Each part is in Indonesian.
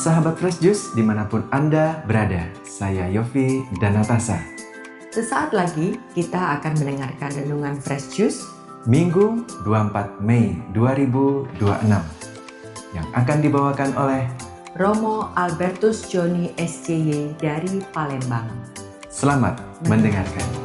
Sahabat Fresh Juice dimanapun Anda berada, saya Yofi dan Natasha. Sesaat lagi kita akan mendengarkan renungan Fresh Juice Minggu 24 Mei 2026 yang akan dibawakan oleh Romo Albertus Joni SCY dari Palembang. Selamat mendengarkan.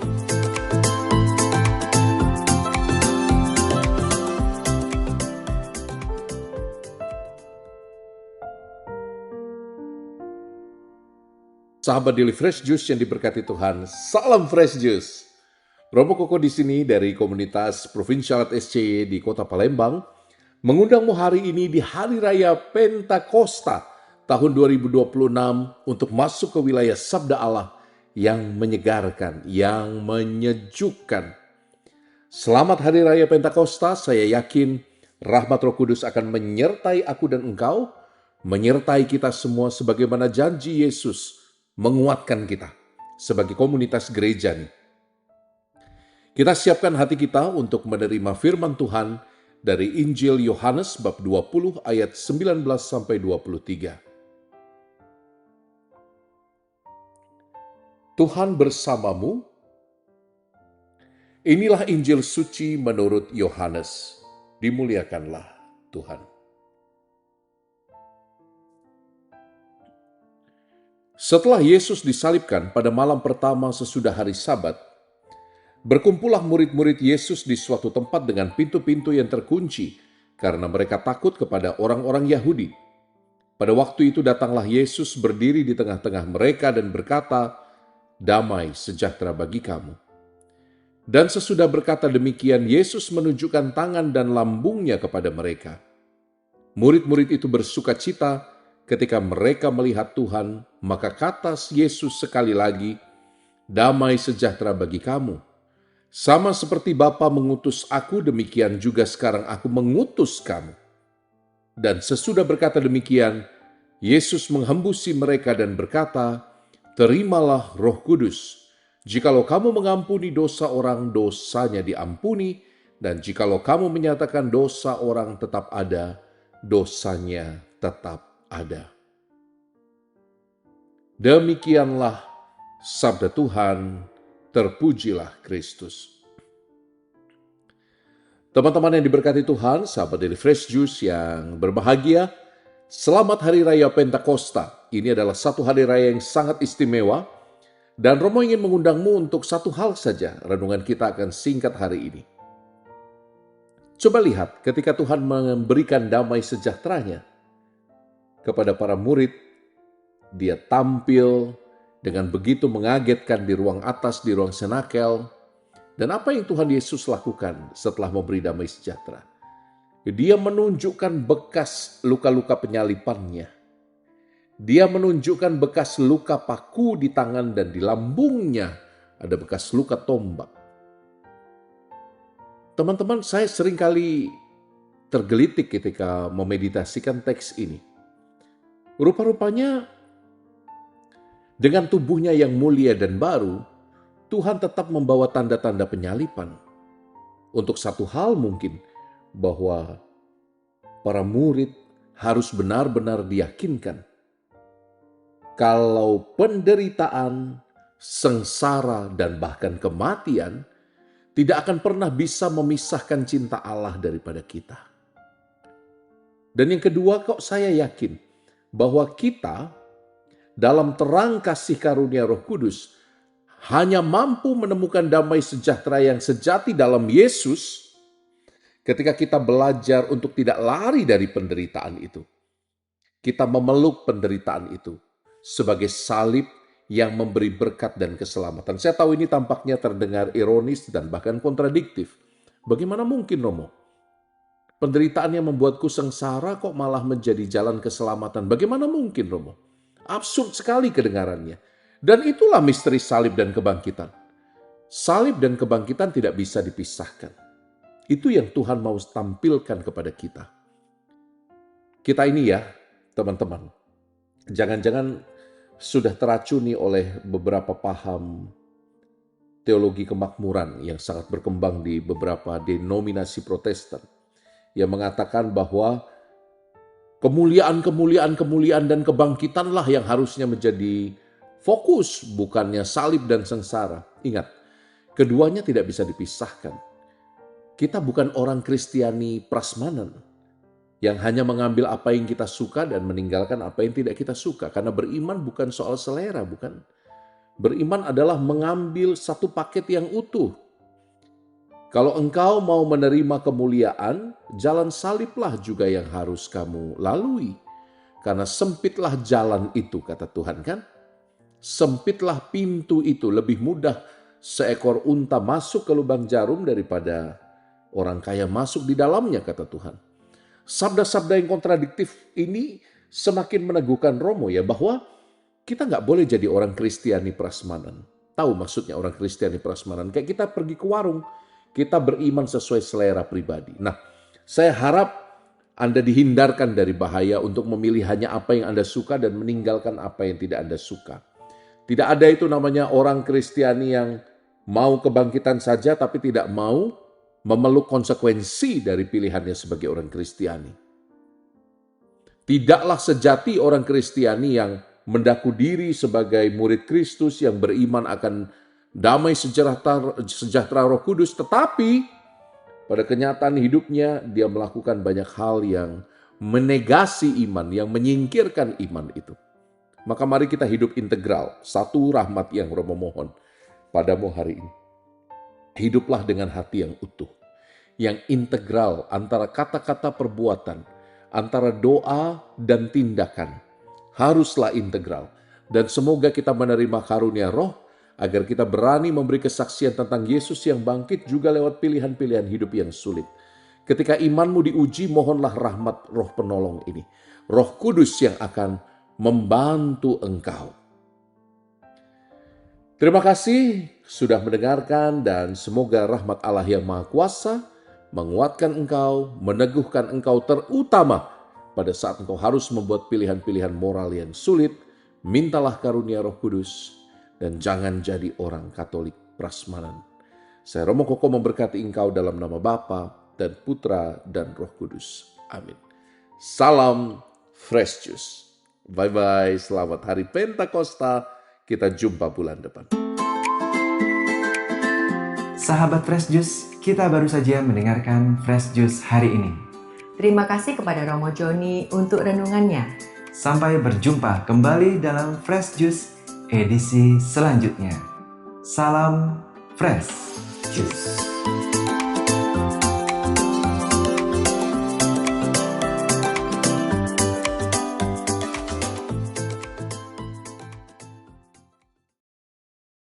Sahabat Daily Fresh Juice yang diberkati Tuhan, salam Fresh Juice. Romo Koko di sini dari komunitas Provincialat SCY di Kota Palembang mengundangmu hari ini di Hari Raya Pentakosta tahun 2026 untuk masuk ke wilayah Sabda Allah yang menyegarkan, yang menyejukkan. Selamat Hari Raya Pentakosta, saya yakin rahmat Roh Kudus akan menyertai aku dan engkau, menyertai kita semua sebagaimana janji Yesus menguatkan kita sebagai komunitas gereja nih. Kita siapkan hati kita untuk menerima firman Tuhan dari Injil Yohanes bab 20 ayat 19 sampai 23. Tuhan bersamamu. Inilah Injil suci menurut Yohanes. Dimuliakanlah Tuhan. Setelah Yesus disalibkan pada malam pertama sesudah hari Sabat, berkumpullah murid-murid Yesus di suatu tempat dengan pintu-pintu yang terkunci karena mereka takut kepada orang-orang Yahudi. Pada waktu itu datanglah Yesus berdiri di tengah-tengah mereka dan berkata, "Damai sejahtera bagi kamu." Dan sesudah berkata demikian, Yesus menunjukkan tangan dan lambungnya kepada mereka. Murid-murid itu bersuka cita ketika mereka melihat Tuhan, maka kata Yesus sekali lagi, "Damai sejahtera bagi kamu. Sama seperti Bapa mengutus aku, demikian juga sekarang aku mengutus kamu." Dan sesudah berkata demikian, Yesus menghembusi mereka dan berkata, "Terimalah Roh Kudus. Jikalau kamu mengampuni dosa orang, dosanya diampuni, dan jikalau kamu menyatakan dosa orang tetap ada, dosanya tetap ada." Demikianlah sabda Tuhan, terpujilah Kristus. Teman-teman yang diberkati Tuhan, sahabat dari Fresh Juice yang berbahagia, selamat Hari Raya Pentakosta. Ini adalah satu hari raya yang sangat istimewa, dan Romo ingin mengundangmu untuk satu hal saja. Renungan kita akan singkat hari ini. Coba lihat ketika Tuhan memberikan damai sejahteranya kepada para murid, dia tampil dengan begitu mengagetkan di ruang atas, di ruang senakel. Dan apa yang Tuhan Yesus lakukan setelah memberi damai sejahtera? Dia menunjukkan bekas luka-luka penyalipannya. Dia menunjukkan bekas luka paku di tangan dan di lambungnya ada bekas luka tombak. Teman-teman, saya seringkali tergelitik ketika memeditasikan teks ini. Rupa-rupanya dengan tubuhnya yang mulia dan baru, Tuhan tetap membawa tanda-tanda penyalipan. Untuk satu hal mungkin, bahwa para murid harus benar-benar diyakinkan kalau penderitaan, sengsara, dan bahkan kematian tidak akan pernah bisa memisahkan cinta Allah daripada kita. Dan yang kedua, kok saya yakin bahwa kita dalam terang kasih karunia Roh Kudus hanya mampu menemukan damai sejahtera yang sejati dalam Yesus ketika kita belajar untuk tidak lari dari penderitaan itu. Kita memeluk penderitaan itu sebagai salib yang memberi berkat dan keselamatan. Saya tahu ini tampaknya terdengar ironis dan bahkan kontradiktif. Bagaimana mungkin, Romo? Penderitaan yang membuatku sengsara kok malah menjadi jalan keselamatan. Bagaimana mungkin, Romo? Absurd sekali kedengarannya. Dan itulah misteri salib dan kebangkitan. Salib dan kebangkitan tidak bisa dipisahkan. Itu yang Tuhan mau tampilkan kepada kita. Kita ini ya, teman-teman, jangan-jangan sudah teracuni oleh beberapa paham teologi kemakmuran yang sangat berkembang di beberapa denominasi Protestan, yang mengatakan bahwa Kemuliaan dan kebangkitanlah yang harusnya menjadi fokus, bukannya salib dan sengsara. Ingat, keduanya tidak bisa dipisahkan. Kita bukan orang Kristiani prasmanan yang hanya mengambil apa yang kita suka dan meninggalkan apa yang tidak kita suka. Karena beriman bukan soal selera, bukan. Beriman adalah mengambil satu paket yang utuh. Kalau engkau mau menerima kemuliaan, jalan saliblah juga yang harus kamu lalui. Karena sempitlah jalan itu, kata Tuhan kan? Sempitlah pintu itu, lebih mudah seekor unta masuk ke lubang jarum daripada orang kaya masuk di dalamnya, kata Tuhan. Sabda-sabda yang kontradiktif ini semakin meneguhkan Romo ya, bahwa kita nggak boleh jadi orang Kristiani prasmanan. Tahu maksudnya orang Kristiani prasmanan? Kayak kita pergi ke warung, kita beriman sesuai selera pribadi. Nah, saya harap Anda dihindarkan dari bahaya untuk memilih hanya apa yang Anda suka dan meninggalkan apa yang tidak Anda suka. Tidak ada itu namanya orang Kristiani yang mau kebangkitan saja tapi tidak mau memeluk konsekuensi dari pilihannya sebagai orang Kristiani. Tidaklah sejati orang Kristiani yang mendaku diri sebagai murid Kristus yang beriman akan damai sejahtera Roh Kudus, tetapi pada kenyataan hidupnya dia melakukan banyak hal yang menegasi iman, yang menyingkirkan iman itu. Maka mari kita hidup integral. Satu rahmat yang Romo mohon padamu hari ini. Hiduplah dengan hati yang utuh, yang integral antara kata-kata perbuatan, antara doa dan tindakan. Haruslah integral. Dan semoga kita menerima karunia Roh, agar kita berani memberi kesaksian tentang Yesus yang bangkit juga lewat pilihan-pilihan hidup yang sulit. Ketika imanmu diuji, mohonlah rahmat Roh penolong ini. Roh Kudus yang akan membantu engkau. Terima kasih sudah mendengarkan dan semoga rahmat Allah yang Maha Kuasa menguatkan engkau, meneguhkan engkau terutama pada saat engkau harus membuat pilihan-pilihan moral yang sulit. Mintalah karunia Roh Kudus. Dan jangan jadi orang Katolik prasmanan. Saya Romo Koko memberkati engkau dalam nama Bapa dan Putra dan Roh Kudus. Amin. Salam Fresh Juice. Bye-bye, selamat hari Pentakosta. Kita jumpa bulan depan. Sahabat Fresh Juice, kita baru saja mendengarkan Fresh Juice hari ini. Terima kasih kepada Romo Joni untuk renungannya. Sampai berjumpa kembali dalam Fresh Juice edisi selanjutnya. Salam Fresh Juice.